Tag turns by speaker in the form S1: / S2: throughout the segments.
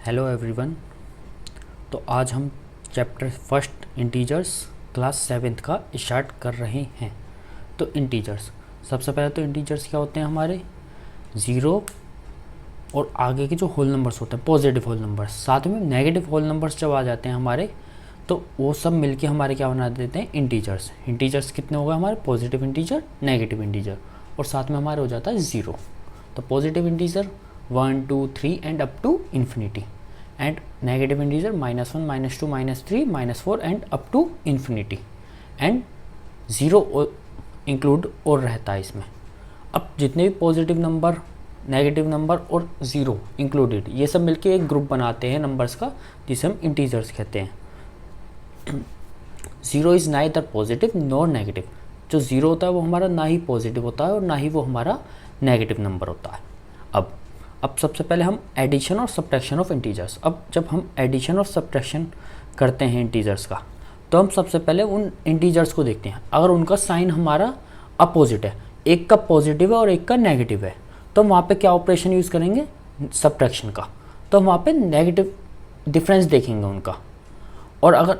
S1: Hello everyone. तो आज हम chapter first integers class seventh का स्टार्ट कर रहे हैं। तो इंटीजर्स, सबसे पहले तो इंटीजर्स क्या होते हैं हमारे, ज़ीरो और आगे के जो होल नंबर्स होते हैं पॉजिटिव होल नंबर्स, साथ में नेगेटिव होल नंबर्स जब आ जाते हैं हमारे, तो वो सब मिलके हमारे क्या बना देते हैं, इंटीजर्स। इंटीजर्स कितने हो गए हमारे, पॉजिटिव इंटीजर, नेगेटिव इंटीजर, और साथ में हमारे हो जाता है ज़ीरो। तो positive integer 1 2 3 and up to infinity, and negative integer -1 -2 -3 -4 and up to infinity, and zero include और रहता है इसमें। अब जितने भी पॉजिटिव नंबर, नेगेटिव नंबर और ज़ीरो इंक्लूडेड, ये सब मिलके एक ग्रुप बनाते हैं नंबर्स का, जिसे हम इंटीजर्स कहते हैं। Zero is neither positive nor negative. जो ज़ीरो होता है वो हमारा ना ही पॉजिटिव होता है और ना ही वो हमारा नेगेटिव नंबर होता है। अब सबसे पहले हम एडिशन और सब्ट्रैक्शन ऑफ इंटीजर्स। अब जब हम एडिशन और सब्ट्रैक्शन करते हैं इंटीजर्स का, तो हम सबसे पहले उन इंटीजर्स को देखते हैं। अगर उनका साइन हमारा अपोजिट है, एक का पॉजिटिव है और एक का नेगेटिव है, तो हम वहाँ पे क्या ऑपरेशन यूज़ करेंगे, सब्ट्रैक्शन का। तो हम वहाँ पे नेगेटिव डिफरेंस देखेंगे उनका। और अगर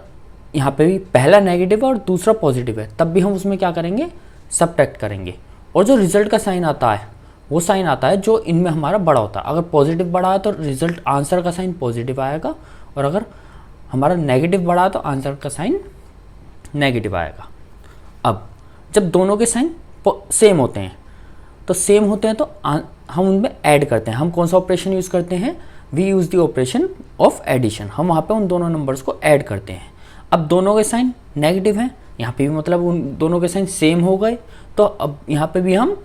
S1: यहाँ पे भी पहला नेगेटिव है और दूसरा पॉजिटिव है, तब भी हम उसमें क्या करेंगे, सब्ट्रैक्ट करेंगे। और जो रिजल्ट का साइन आता है वो साइन आता है जो इनमें हमारा बड़ा होता है। अगर पॉजिटिव बड़ा है तो रिजल्ट आंसर का साइन पॉजिटिव आएगा, और अगर हमारा नेगेटिव बड़ा है तो आंसर का साइन नेगेटिव आएगा। अब जब दोनों के साइन सेम होते हैं, तो सेम होते हैं तो हम उनमें ऐड करते हैं। हम कौन सा ऑपरेशन यूज़ करते हैं, we use the operation of addition. हम वहाँ पे उन दोनों नंबर्स को ऐड करते हैं। अब दोनों के साइन नेगेटिव हैं, यहाँ पे भी मतलब उन दोनों के साइन सेम हो गए, तो अब यहाँ पे भी हम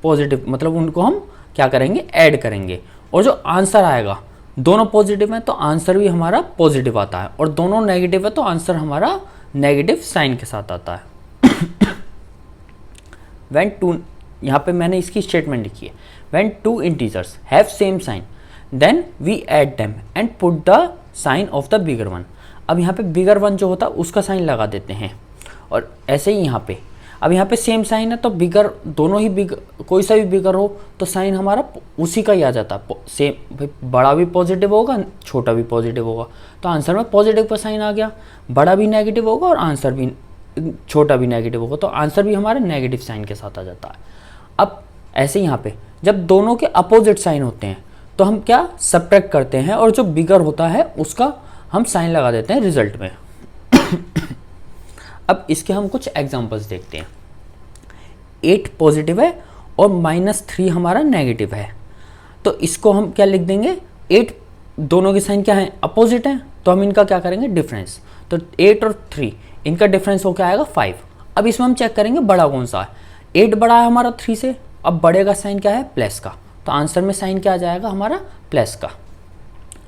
S1: पॉजिटिव मतलब उनको हम क्या करेंगे, ऐड करेंगे। और जो आंसर आएगा, दोनों पॉजिटिव हैं तो आंसर भी हमारा पॉजिटिव आता है, और दोनों नेगेटिव है तो आंसर हमारा नेगेटिव साइन के साथ आता है। व्हेन टू, यहाँ पे मैंने इसकी स्टेटमेंट लिखी है, when two integers have same sign then we add them and put the sign of the bigger one. अब यहाँ पे बिगर वन जो होता है उसका साइन लगा देते हैं, और ऐसे ही यहाँ पे, अब यहाँ पे सेम साइन है तो बिगर, दोनों ही बिगर, कोई सा भी बिगर हो तो साइन हमारा उसी का ही आ जाता है। सेम, भाई बड़ा भी पॉजिटिव होगा, छोटा भी पॉजिटिव होगा, तो आंसर में पॉजिटिव का साइन आ गया। बड़ा भी नेगेटिव होगा और आंसर भी, छोटा भी नेगेटिव होगा, तो आंसर भी हमारे नेगेटिव साइन के साथ आ जाता है। अब ऐसे यहाँ पे जब दोनों के अपोजिट साइन होते हैं तो हम क्या, सब्ट्रैक्ट करते हैं, और जो बिगर होता है उसका हम साइन लगा देते हैं रिजल्ट में। अब इसके हम कुछ एग्जांपल्स देखते हैं। 8 पॉजिटिव है और -3 हमारा नेगेटिव है, तो इसको हम क्या लिख देंगे, 8 दोनों के साइन क्या है, अपोजिट है, तो हम इनका क्या करेंगे, डिफरेंस। तो 8 और 3 इनका डिफरेंस हो क्या आएगा, 5। अब इसमें हम चेक करेंगे बड़ा कौन सा है। 8 बड़ा है हमारा 3 से, अब बड़े का साइन क्या है, प्लस का, तो आंसर में साइन क्या आ जाएगा हमारा, प्लस का।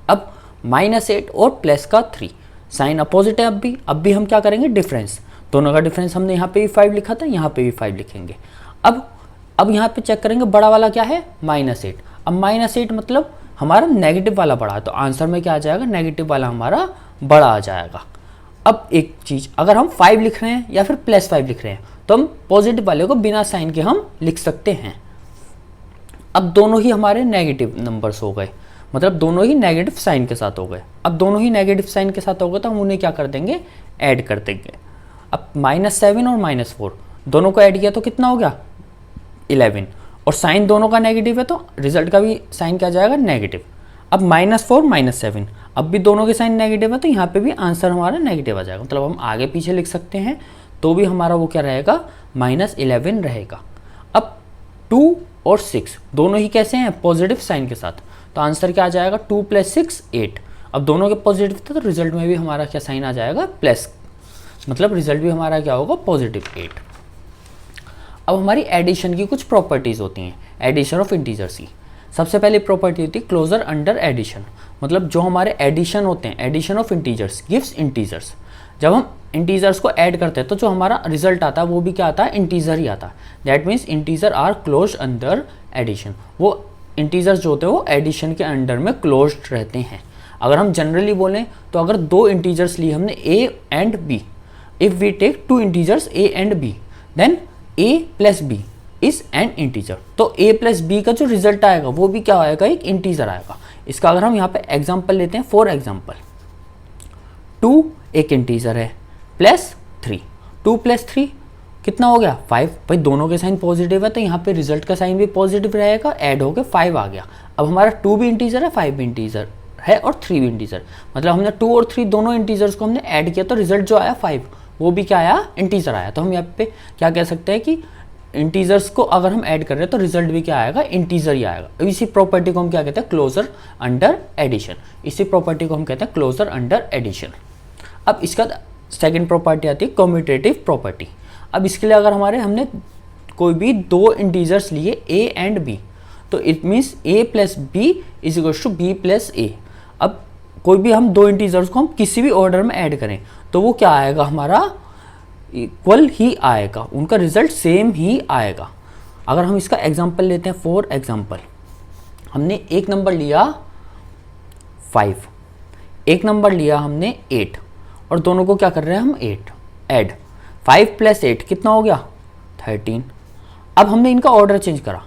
S1: अब -8 और प्लस का 3 साइन अपोजिट है, अब भी हम क्या करेंगे, डिफरेंस। दोनों का डिफरेंस हमने यहाँ पे भी 5 लिखा था, यहाँ पे भी 5 लिखेंगे। अब यहाँ पे चेक करेंगे बड़ा वाला क्या है, -8। अब -8 मतलब हमारा नेगेटिव वाला बड़ा है, तो आंसर में क्या आ जाएगा, नेगेटिव वाला हमारा बड़ा आ जाएगा। अब एक चीज़, अगर हम 5 लिख रहे हैं या फिर +5 लिख रहे हैं, तो हम पॉजिटिव वाले को बिना साइन के हम लिख सकते हैं। अब दोनों ही हमारे नेगेटिव नंबर्स हो गए, मतलब दोनों ही नेगेटिव साइन के साथ हो गए। अब दोनों ही नेगेटिव साइन के साथ हो गए तो हम उन्हें क्या कर देंगे, ऐड कर देंगे। अब -7 और -4 दोनों को ऐड किया तो कितना हो गया, 11, और साइन दोनों का नेगेटिव है तो रिजल्ट का भी साइन क्या जाएगा, नेगेटिव। अब -4 -7, अब भी दोनों के साइन नेगेटिव है तो यहाँ पे भी आंसर हमारा नेगेटिव आ जाएगा। मतलब हम आगे पीछे लिख सकते हैं तो भी हमारा वो क्या रहेगा, -11 रहेगा। अब 2 और 6 दोनों ही कैसे हैं, पॉजिटिव साइन के साथ, तो आंसर क्या आ जाएगा, 2 + 6 8। अब दोनों के पॉजिटिव थे तो रिजल्ट में भी हमारा क्या साइन आ जाएगा, प्लस, मतलब रिजल्ट भी हमारा क्या होगा, +8। अब हमारी एडिशन की कुछ प्रॉपर्टीज़ होती हैं, एडिशन ऑफ इंटीजर्स की। सबसे पहली प्रॉपर्टी होती है क्लोजर अंडर एडिशन, मतलब जो हमारे एडिशन होते हैं, addition of integers gives integers. जब हम इंटीजर्स को ऐड करते हैं तो जो हमारा रिजल्ट आता है वो भी क्या आता है, इंटीजर ही आता है। That means integer are closed under addition. वो इंटीजर्स जो होते हैं वो एडिशन के अंडर में क्लोज रहते हैं। अगर हम जनरली बोलें तो अगर 2 इंटीजर्स लिए हमने a and b, if we take 2 integers a and b, then a + b is an integer. तो a + b का जो रिजल्ट आएगा वो भी क्या आएगा, एक इंटीजर आएगा। इसका अगर हम यहाँ पे एग्जाम्पल लेते हैं, फॉर एग्जाम्पल 2 एक इंटीजर है प्लस 3, 2 + 3 कितना हो गया 5। भाई दोनों के साइन पॉजिटिव है तो यहाँ पे रिजल्ट का साइन भी पॉजिटिव रहेगा, ऐड होकर 5 आ गया। अब हमारा 2 भी इंटीजर है, 5 भी इंटीजर है और 3 भी इंटीजर, मतलब हमने 2 और 3 दोनों इंटीजर्स को हमने ऐड किया तो रिजल्ट जो आया 5 वो भी क्या आया, इंटीजर आया। तो हम यहाँ पे क्या कह सकते हैं कि इंटीजर्स को अगर हम ऐड कर रहे हैं तो रिजल्ट भी क्या आएगा, इंटीजर ही आएगा। इसी प्रॉपर्टी को हम क्या कहते हैं, क्लोजर अंडर एडिशन। इसी प्रॉपर्टी को हम कहते हैं क्लोजर अंडर एडिशन। अब इसका सेकंड प्रॉपर्टी आती है कम्यूटेटिव प्रॉपर्टी। अब इसके लिए अगर हमने कोई भी 2 इंटीजर्स लिए a एंड b, तो it means a + b = b + a। अब कोई भी हम 2 इंटीजर्स को हम किसी भी ऑर्डर में ऐड करें तो वो क्या आएगा, हमारा इक्वल ही आएगा, उनका रिजल्ट सेम ही आएगा। अगर हम इसका एग्जांपल लेते हैं, फॉर एग्जांपल हमने एक नंबर लिया 5, एक नंबर लिया हमने 8, और दोनों को क्या कर रहे हैं हम, 8 ऐड। 5 + 8 कितना हो गया 13। अब हमने इनका ऑर्डर चेंज करा,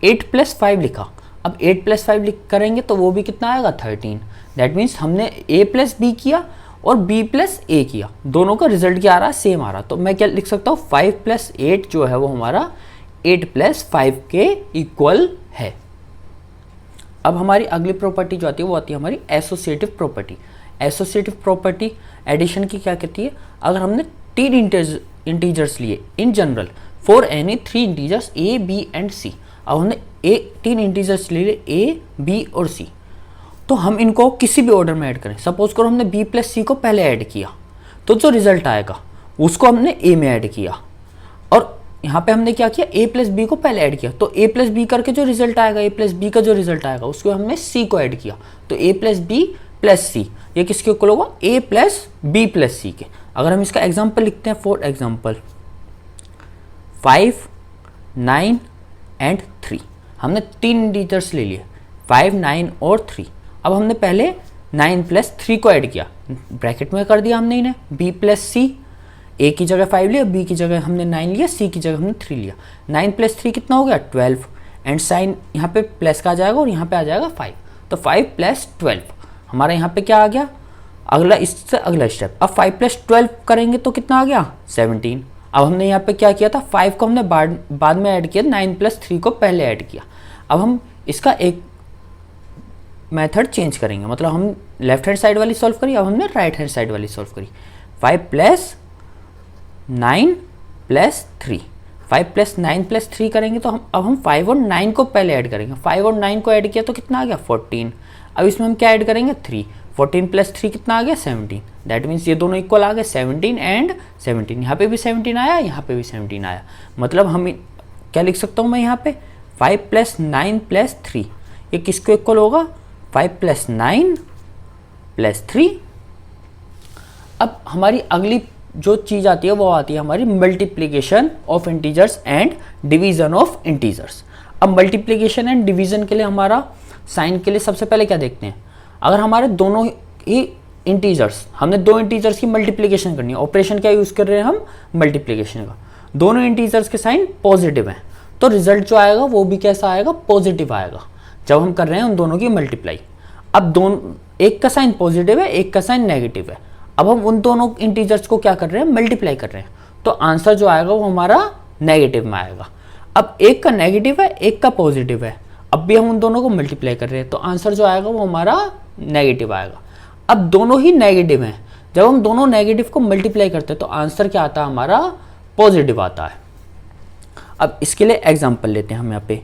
S1: 8 + 5 लिखा। अब 8 + 5 करेंगे तो वो भी कितना आएगा 13। दैट मीन्स हमने a + b किया और b + a किया, दोनों का रिजल्ट क्या आ रहा है, सेम आ रहा। तो मैं क्या लिख सकता हूँ, 5 + 8 जो है वो हमारा 8 + 5 के इक्वल है। अब हमारी अगली प्रॉपर्टी जो आती है वो आती है हमारी associative property. Associative property addition की क्या कहती है, अगर हमने 3 इंटीजर्स लिए in general for any 3 integers a, b and c। अब हमने 3 इंटीजर्स ले लिए a, b और c, तो हम इनको किसी भी ऑर्डर में ऐड करें। सपोज करो हमने b + c को पहले ऐड किया तो जो रिजल्ट आएगा उसको हमने a में ऐड किया, और यहाँ पे हमने क्या किया, a + b को पहले ऐड किया, तो a + b करके जो रिजल्ट आएगा, a + b का जो रिजल्ट आएगा उसको हमने c को ऐड किया, तो a + b + c ये किसके इक्वल होगा, a + b + c के। अगर हम इसका एग्जाम्पल लिखते हैं, फॉर एग्जाम्पल 5, 9 एंड 3, हमने 3 इंटीजर्स ले लिए 5, 9 और 3। अब हमने पहले 9 + 3 को ऐड किया, ब्रैकेट में कर दिया हमने इन्हें, b + c, a की जगह 5 लिया, b की जगह हमने 9 लिया, c की जगह हमने 3 लिया। 9 + 3 कितना हो गया 12, एंड साइन यहाँ पे प्लस का आ जाएगा और यहाँ पे आ जाएगा 5, तो 5 + 12 हमारा यहाँ पे क्या आ गया, अगला इससे अगला स्टेप। अब 5 + 12 करेंगे तो कितना आ गया 17। अब हमने यहाँ पे क्या किया था, 5 को हमने बाद में ऐड किया, 9 + 3 को पहले ऐड किया। अब हम इसका एक मेथड चेंज करेंगे, मतलब हम लेफ्ट हैंड साइड वाली सॉल्व करी, अब हमने राइट हैंड साइड वाली सॉल्व करी। 5 + 9 + 3, 5 + 9 + 3 करेंगे तो हम 5 और 9 को पहले ऐड करेंगे। 5 और 9 को ऐड किया तो कितना आ गया 14। अब इसमें हम क्या ऐड करेंगे 3, 14 + 3 कितना आ गया 17। दैट मीन्स ये दोनों इक्वल आ गए, 17 एंड 17। यहाँ पे भी 17 आया, यहाँ पे भी 17 आया, मतलब हम क्या लिख सकता हूँ मैं यहाँ पे, 5 + 9 + 3 ये किसको इक्वल होगा, 5 + 9 + 3। अब हमारी अगली जो चीज़ आती है वो आती है हमारी multiplication of integers and division of integers. अब मल्टीप्लिकेशन एंड डिवीजन के लिए हमारा साइन के लिए सबसे पहले क्या देखते हैं, अगर हमारे दोनों ही इंटीजर्स, हमने 2 इंटीजर्स की मल्टीप्लिकेशन करनी है, ऑपरेशन क्या यूज़ कर रहे हैं हम, मल्टीप्लिकेशन का, दोनों इंटीजर्स के साइन पॉजिटिव हैं तो रिजल्ट जो आएगा वो भी कैसा आएगा, पॉजिटिव आएगा जब हम कर रहे हैं उन दोनों की मल्टीप्लाई। अब दोनों, एक का साइन पॉजिटिव है, एक का साइन नेगेटिव है, अब हम उन दोनों इंटीजर्स को क्या कर रहे हैं, मल्टीप्लाई कर रहे हैं, तो आंसर जो आएगा वो हमारा नेगेटिव में आएगा। अब एक का नेगेटिव है, एक का पॉजिटिव है, अब भी हम उन दोनों को मल्टीप्लाई कर रहे हैं तो आंसर जो आएगा वो हमारा नेगेटिव आएगा। अब दोनों ही नेगेटिव हैं, जब हम दोनों नेगेटिव को मल्टीप्लाई करते हैं तो आंसर क्या आता है हमारा, पॉजिटिव आता है। अब इसके लिए एग्जाम्पल लेते हैं हम यहाँ पे,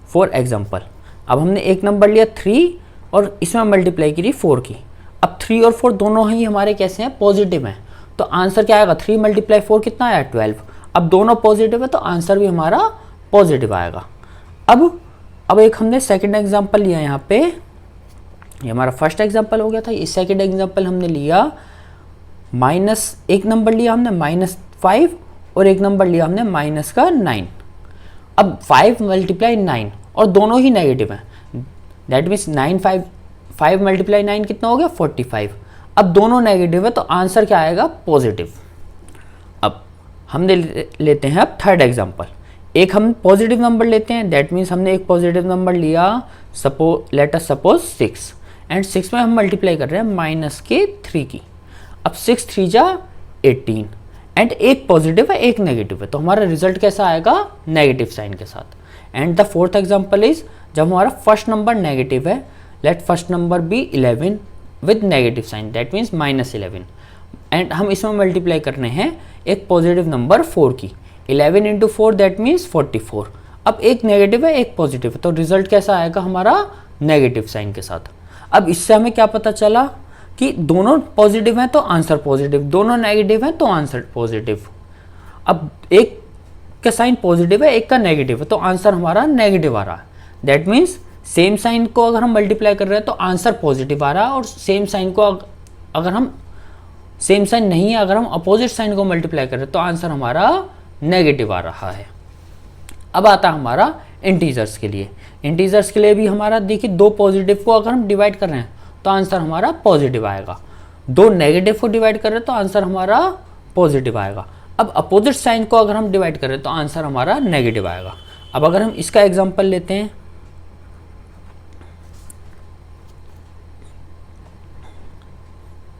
S1: फॉर एग्जाम्पल अब हमने एक नंबर लिया 3 और इसमें मल्टीप्लाई करी 4 की। अब 3 और 4 दोनों ही हमारे कैसे हैं, पॉजिटिव हैं, तो आंसर क्या आएगा, 3 × 4 कितना आया 12। अब दोनों पॉजिटिव है तो आंसर भी हमारा पॉजिटिव आएगा। अब एक हमने सेकंड एग्जांपल लिया यहाँ पे, ये हमारा फर्स्ट एग्जांपल हो गया था, ये सेकंड एग्जांपल हमने लिया एक नंबर लिया हमने -5 और एक नंबर लिया हमने -9। अब 5 × 9 और दोनों ही नेगेटिव हैं, दैट मीन्स 5 × 9 कितना हो गया 45। अब दोनों नेगेटिव है तो आंसर क्या आएगा, पॉजिटिव। अब हमने लेते हैं अब थर्ड एग्जांपल, एक हम पॉजिटिव नंबर लेते हैं, दैट मीन्स हमने एक पॉजिटिव नंबर लिया, लेट अस सपोज 6। एंड 6 में हम मल्टीप्लाई कर रहे हैं माइनस के 3 की। अब 6 3 जा 18 एंड एक पॉजिटिव है एक नेगेटिव है, तो हमारा रिजल्ट कैसा आएगा, नेगेटिव साइन के साथ। And the fourth example is जब हमारा फर्स्ट नंबर नेगेटिव है, let first number be 11 with negative sign, that means -11 and हम इसमें मल्टीप्लाई करने हैं एक पॉजिटिव नंबर 4 की। 11 इंटू 4 दैट मीन्स 44। अब एक नेगेटिव है एक पॉजिटिव है, तो रिजल्ट कैसा आएगा हमारा, नेगेटिव साइन के साथ। अब इससे हमें क्या पता चला कि दोनों पॉजिटिव हैं तो आंसर पॉजिटिव, दोनों नेगेटिव हैं तो आंसर पॉजिटिव। अब एक का साइन पॉजिटिव है एक का नेगेटिव है, तो आंसर हमारा नेगेटिव आ रहा है। दैट मीन्स सेम साइन को अगर हम मल्टीप्लाई कर रहे हैं तो आंसर पॉजिटिव आ रहा है, और सेम साइन को अगर हम सेम साइन नहीं है, अगर हम अपोजिट साइन को मल्टीप्लाई कर रहे हैं तो आंसर हमारा नेगेटिव आ रहा है। अब आता है हमारा इंटीजर्स के लिए। इंटीजर्स के लिए भी हमारा देखिए, दो पॉजिटिव को अगर हम डिवाइड कर रहे हैं तो आंसर हमारा पॉजिटिव आएगा, दो नेगेटिव को डिवाइड कर रहे हैं तो आंसर हमारा पॉजिटिव आएगा। अब अपोजिट साइन को अगर हम डिवाइड कर रहे हैं तो आंसर हमारा नेगेटिव आएगा। अब अगर हम इसका एग्जांपल लेते हैं,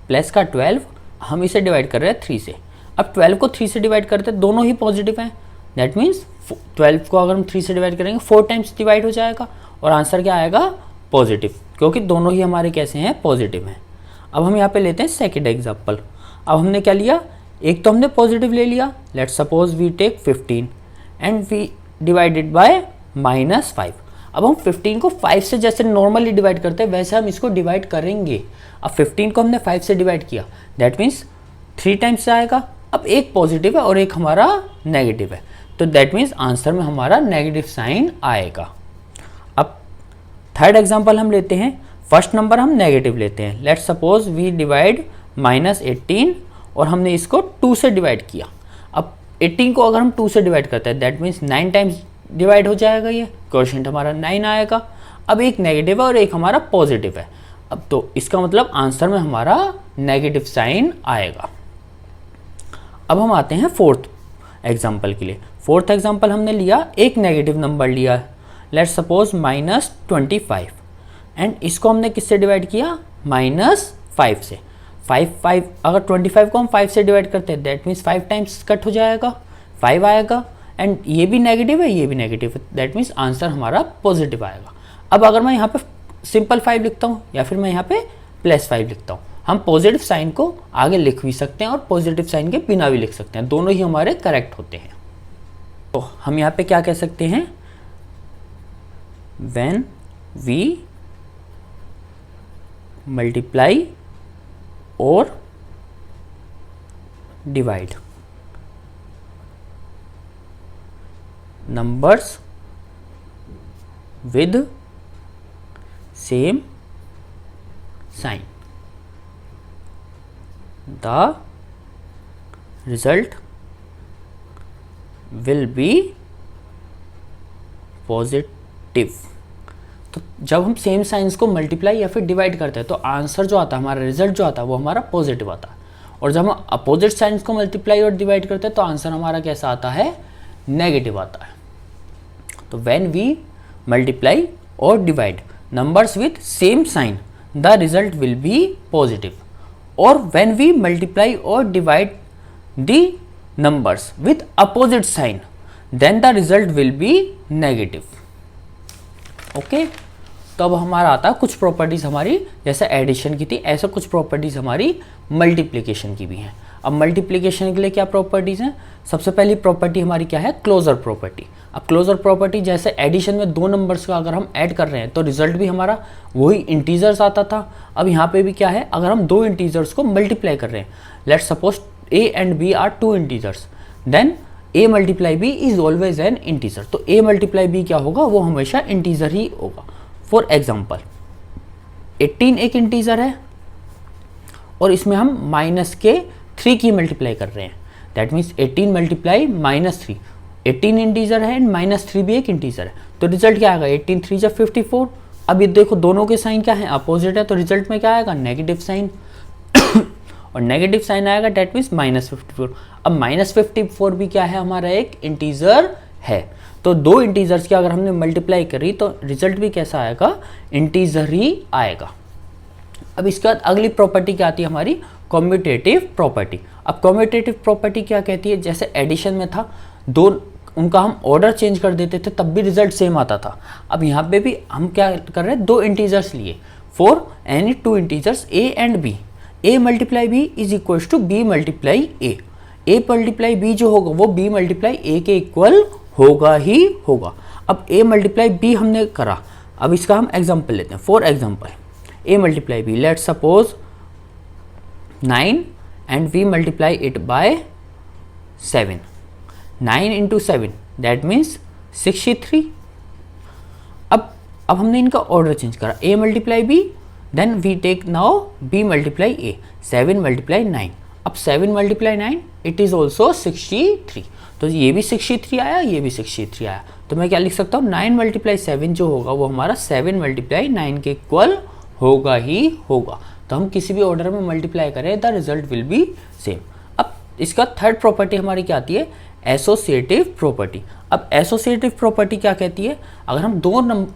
S1: प्लस का 12 हम इसे डिवाइड कर रहे हैं 3 से। अब 12 को 3 से डिवाइड करते हैं, दोनों ही पॉजिटिव हैं, दैट मीन्स 12 को अगर हम 3 से डिवाइड करेंगे 4 टाइम्स डिवाइड हो जाएगा और आंसर क्या आएगा, पॉजिटिव, क्योंकि दोनों ही हमारे कैसे हैं, पॉजिटिव हैं। अब हम यहाँ पे लेते हैं सेकेंड एग्जाम्पल। अब हमने क्या लिया, एक तो हमने पॉजिटिव ले लिया, let's suppose we take 15 and we divided by -5। अब हम 15 को 5 से जैसे नॉर्मली डिवाइड करते हैं वैसे हम इसको डिवाइड करेंगे। अब 15 को हमने 5 से डिवाइड किया, दैट मीन्स 3 टाइम्स आएगा। अब एक पॉजिटिव है और एक हमारा नेगेटिव है, तो दैट मीन्स आंसर में हमारा नेगेटिव साइन आएगा। अब थर्ड एग्जांपल हम लेते हैं, फर्स्ट नंबर हम नेगेटिव लेते हैं, लेट्स सपोज वी डिवाइड -18 और हमने इसको 2 से डिवाइड किया। अब 18 को अगर हम 2 से डिवाइड करते हैं दैट मीन्स 9 टाइम्स डिवाइड हो जाएगा, ये क्वोशिएंट हमारा 9 आएगा। अब एक नेगेटिव है और एक हमारा पॉजिटिव है, अब तो इसका मतलब आंसर में हमारा नेगेटिव साइन आएगा। अब हम आते हैं फोर्थ एग्जाम्पल के लिए। फोर्थ एग्जाम्पल हमने लिया, एक नेगेटिव नंबर लिया, लेट्स सपोज -25 एंड इसको हमने किससे डिवाइड किया, -5 से। 5 अगर 25 को हम 5 से डिवाइड करते हैं दैट मीन्स 5 टाइम्स कट हो जाएगा, 5 आएगा एंड ये भी नेगेटिव है ये भी नेगेटिव है, दैट मीन्स आंसर हमारा पॉजिटिव आएगा। अब अगर मैं यहाँ पे सिंपल 5 लिखता हूँ या फिर मैं यहाँ पे +5 लिखता हूँ, हम पॉजिटिव साइन को आगे लिख भी सकते हैं और पॉजिटिव साइन के बिना भी लिख सकते हैं, दोनों ही हमारे करेक्ट होते हैं। तो हम यहाँ पे क्या कह सकते हैं, व्हेन वी मल्टीप्लाई और divide numbers with same sign, the result will be positive। तो जब हम सेम साइंस को मल्टीप्लाई या फिर डिवाइड करते हैं तो आंसर जो आता है, हमारा रिजल्ट जो आता है वो हमारा पॉजिटिव आता है, और जब हम अपोजिट साइंस को मल्टीप्लाई और डिवाइड करते हैं तो आंसर हमारा कैसा आता है, नेगेटिव आता है। तो व्हेन वी मल्टीप्लाई और divide numbers with same sign the result will be positive, और व्हेन वी मल्टीप्लाई और divide the numbers with opposite sign then the result will be negative. Okay, तो अब हमारा आता है कुछ प्रॉपर्टीज हमारी, जैसे एडिशन की थी ऐसे कुछ प्रॉपर्टीज हमारी मल्टीप्लिकेशन की भी हैं। अब मल्टीप्लिकेशन के लिए क्या प्रॉपर्टीज हैं, सबसे पहली प्रॉपर्टी हमारी क्या है, क्लोजर प्रॉपर्टी। अब क्लोजर प्रॉपर्टी जैसे एडिशन में दो नंबर्स का अगर हम ऐड कर रहे हैं तो रिजल्ट भी हमारा वही इंटीजर्स आता था। अब यहाँ पे भी क्या है, अगर हम दो इंटीजर्स को मल्टीप्लाई कर रहे हैं, let's suppose a and b are two integers, then a multiply b is always an integer. तो a मल्टीप्लाई b क्या होगा, वो हमेशा इंटीजर ही होगा। फॉर एग्जाम्पल 18 एक इंटीजर है और इसमें हम -3 की मल्टीप्लाई कर रहे हैं, दैट मीन्स 18 मल्टीप्लाई -3, 18 इंटीजर है एंड -3 भी एक इंटीजर है, तो रिजल्ट क्या आएगा, 18 3 × 54। अब ये देखो दोनों के साइन क्या है, अपोजिट है, तो रिजल्ट में क्या आएगा, नेगेटिव साइन और नेगेटिव साइन आएगा, दैट मीन्स -54। अब -54 भी क्या है, हमारा एक इंटीजर है, तो दो इंटीजर्स की अगर हमने मल्टीप्लाई करी तो रिजल्ट भी कैसा आएगा, इंटीजर ही आएगा। अब इसके बाद अगली प्रॉपर्टी क्या आती है हमारी, कॉम्यूटेटिव प्रॉपर्टी। अब कॉम्यूटेटिव प्रॉपर्टी क्या कहती है, जैसे एडिशन में था दो, उनका हम ऑर्डर चेंज कर देते थे तब भी रिजल्ट सेम आता था। अब यहाँ पे भी हम क्या कर रहे हैं, दो इंटीजर्स लिए, for any two integers a and b, a multiply b is equal to b multiply a multiply b जो होगा वो b मल्टीप्लाई a के इक्वल होगा ही होगा। अब a मल्टीप्लाई b हमने करा, अब इसका हम एग्जाम्पल लेते हैं। For example a multiply b, let suppose 9 and we multiply it by 7, 9 into 7 that means 63। अब हमने इनका ऑर्डर चेंज करा, a multiply b, then we take now b multiply a, 7 multiply 9। अब 7 मल्टीप्लाई 9 इट इज ऑल्सो 63, तो ये भी 63 आया, ये भी 63 आया। तो मैं क्या लिख सकता हूँ, 9 मल्टीप्लाई 7 जो होगा वो हमारा 7 मल्टीप्लाई 9 के इक्वल होगा ही होगा। तो हम किसी भी ऑर्डर में मल्टीप्लाई करें the result will B same. अब इसका थर्ड प्रॉपर्टी हमारी क्या आती है, एसोसिएटिव प्रॉपर्टी। अब एसोसिएटिव प्रॉपर्टी क्या कहती है, अगर हम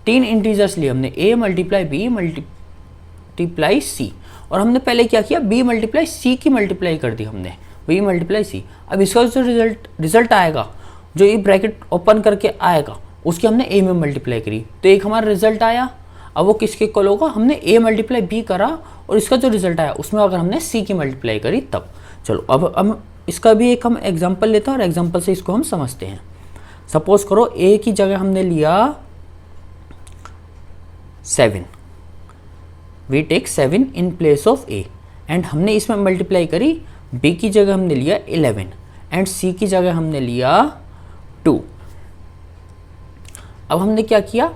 S1: तीन इंटीजर्स लिए, हमने a multiply b multiply c, और हमने पहले क्या किया, b मल्टीप्लाई c की मल्टीप्लाई कर दी हमने, b मल्टीप्लाई c। अब इसका जो रिजल्ट आएगा, जो ये ब्रैकेट ओपन करके आएगा, उसकी हमने a में मल्टीप्लाई करी, तो एक हमारा रिजल्ट आया। अब वो किसके इक्वल होगा, हमने a मल्टीप्लाई b करा और इसका जो रिजल्ट आया उसमें अगर हमने c की मल्टीप्लाई करी तब। चलो अब हम इसका भी एक हम एग्जाम्पल लेते हैं और एग्जाम्पल से इसको हम समझते हैं। सपोज करो a की जगह हमने लिया 7, we take 7 in place of a, and हमने इसमें मल्टीप्लाई करी, b की जगह हमने लिया 11 एंड c की जगह हमने लिया 2। अब हमने क्या किया,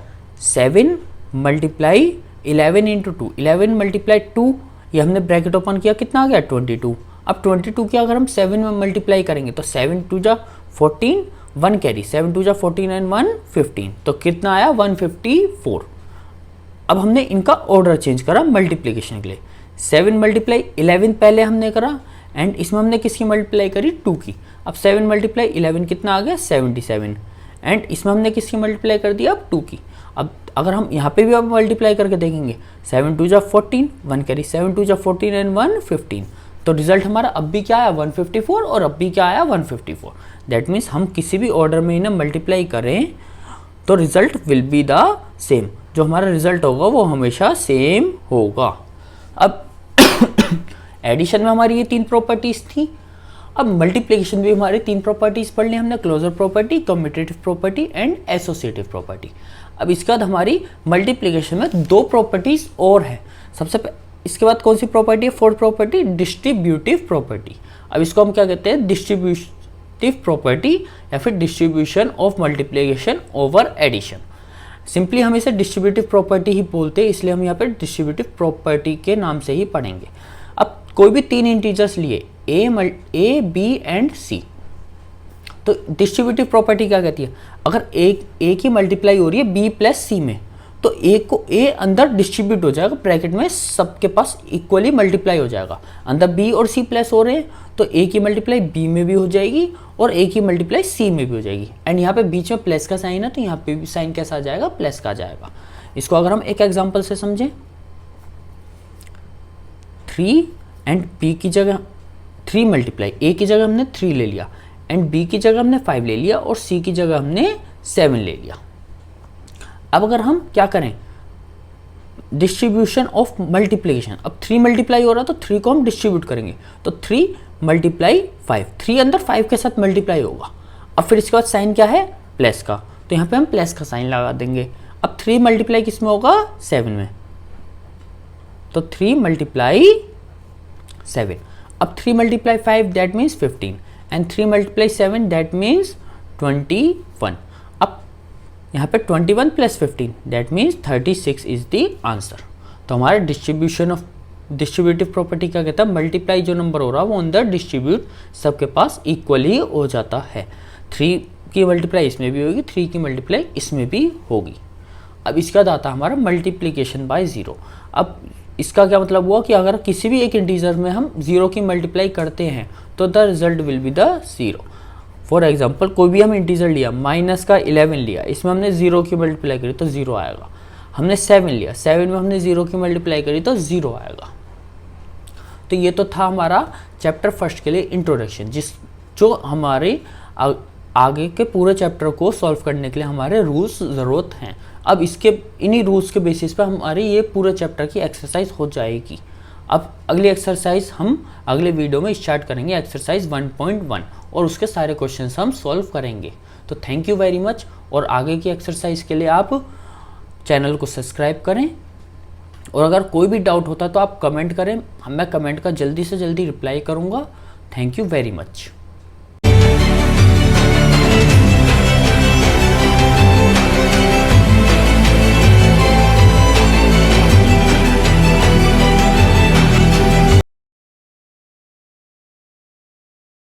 S1: 7 मल्टीप्लाई 11 इंटू 2, 11 मल्टीप्लाई 2, ये हमने ब्रैकेट ओपन किया, कितना आ गया 22। अब 22 की अगर हम 7 में मल्टीप्लाई करेंगे तो 7 2 जा 14, 1 कैरी, 7 2 जा 14 एंड 1 15, तो कितना आया 154। अब हमने इनका ऑर्डर चेंज करा मल्टीप्लिकेशन के लिए, 7 मल्टीप्लाई 11 पहले हमने करा एंड इसमें हमने किसकी मल्टीप्लाई करी, 2 की। अब 7 मल्टीप्लाई 11 कितना आ गया 77, एंड इसमें हमने किसकी मल्टीप्लाई कर दिया, अब 2 की। अब अगर हम यहाँ पे भी अब मल्टीप्लाई करके देखेंगे, 7 2 जा 14, 1 कैरी, 7 2 जा 14 एंड 1 15, तो रिजल्ट हमारा अब भी क्या आया 154 और अब भी क्या आया 154। दैट मीन्स हम किसी भी ऑर्डर में इन्हें मल्टीप्लाई करें तो result will be the same, जो हमारा रिजल्ट होगा वो हमेशा सेम होगा। अब एडिशन में हमारी ये तीन प्रॉपर्टीज थी। अब मल्टीप्लिकेशन भी हमारी तीन प्रॉपर्टीज पढ़ ली हमने, closure property, commutative property and associative property. अब इसके बाद हमारी मल्टीप्लिकेशन में दो प्रॉपर्टीज और है। इसके बाद कौन सी प्रॉपर्टी है, फोर्थ प्रॉपर्टी, डिस्ट्रीब्यूटिव प्रॉपर्टी। अब इसको हम क्या कहते हैं, डिस्ट्रीब्यूटिव प्रॉपर्टी या फिर distribution of multiplication over addition. Simply हम इसे डिस्ट्रीब्यूटिव प्रॉपर्टी ही बोलते हैं, इसलिए हम यहाँ पर डिस्ट्रीब्यूटिव प्रॉपर्टी के नाम से ही पढ़ेंगे। अब कोई भी तीन इंटीजर्स लिए a, b एंड c, तो डिस्ट्रीब्यूटिव प्रॉपर्टी क्या कहती है, अगर a की मल्टीप्लाई हो रही है b प्लस c में, तो a अंदर डिस्ट्रीब्यूट हो जाएगा, ब्रैकेट में सबके पास इक्वली मल्टीप्लाई हो जाएगा। अंदर b और c प्लस हो रहे हैं तो a की मल्टीप्लाई b में भी हो जाएगी और a की मल्टीप्लाई c में भी हो जाएगी। एंड यहाँ पे बीच में प्लस का साइन है तो यहाँ पे भी साइन कैसा आ जाएगा, प्लस का आ जाएगा। इसको अगर हम एक एग्जाम्पल से समझें, 3 एंड b की जगह 3 मल्टीप्लाई, a की जगह हमने 3 ले लिया एंड b की जगह हमने 5 ले लिया और c की जगह हमने 7 ले लिया। अब अगर हम क्या करें, डिस्ट्रीब्यूशन ऑफ मल्टीप्लिकेशन, अब 3 मल्टीप्लाई हो रहा तो 3 को हम डिस्ट्रीब्यूट करेंगे, तो 3 मल्टीप्लाई 5, 3 अंदर 5 के साथ मल्टीप्लाई होगा। अब फिर इसके बाद साइन क्या है, प्लस का, तो यहाँ पे हम प्लस का साइन लगा देंगे। अब 3 मल्टीप्लाई किस में होगा, 7 में, तो 3 मल्टीप्लाई 7। अब 3 multiply 5 that means 15 and 3 multiply 7 that means 21। अब यहाँ पे 21 plus 15 that means 36 is the answer. तो हमारा डिस्ट्रीब्यूटिव प्रॉपर्टी क्या कहता है, मल्टीप्लाई जो नंबर हो रहा है वो अंदर डिस्ट्रीब्यूट सबके पास इक्वली हो जाता है। 3 की मल्टीप्लाई इसमें भी होगी, 3 की मल्टीप्लाई इसमें भी होगी। अब इसका बाद आता है हमारा मल्टीप्लिकेशन बाय 0। अब इसका क्या मतलब हुआ कि अगर किसी भी एक इंटीजर में हम 0 की मल्टीप्लाई करते हैं तो the result will be the 0। For example कोई भी हम इंटीजर लिया, माइनस का 11 लिया, इसमें हमने 0 की मल्टीप्लाई करी तो 0 आएगा। हमने 7 लिया, 7 में हमने 0 की मल्टीप्लाई करी तो 0 आएगा। तो ये तो था हमारा चैप्टर फर्स्ट के लिए इंट्रोडक्शन, जो हमारे आगे के पूरे चैप्टर को सॉल्व करने के लिए हमारे रूल्स ज़रूरत हैं। अब इन्हीं रूल्स के बेसिस पे हमारी ये पूरे चैप्टर की एक्सरसाइज हो जाएगी। अब अगली एक्सरसाइज हम अगले वीडियो में स्टार्ट करेंगे, एक्सरसाइज 1.1, और उसके सारे क्वेश्चंस हम सॉल्व करेंगे। तो थैंक यू वेरी मच, और आगे की एक्सरसाइज के लिए आप चैनल को सब्सक्राइब करें, और अगर कोई भी डाउट होता तो आप कमेंट करें, मैं कमेंट का जल्दी से जल्दी रिप्लाई करूँगा। Thank you very much.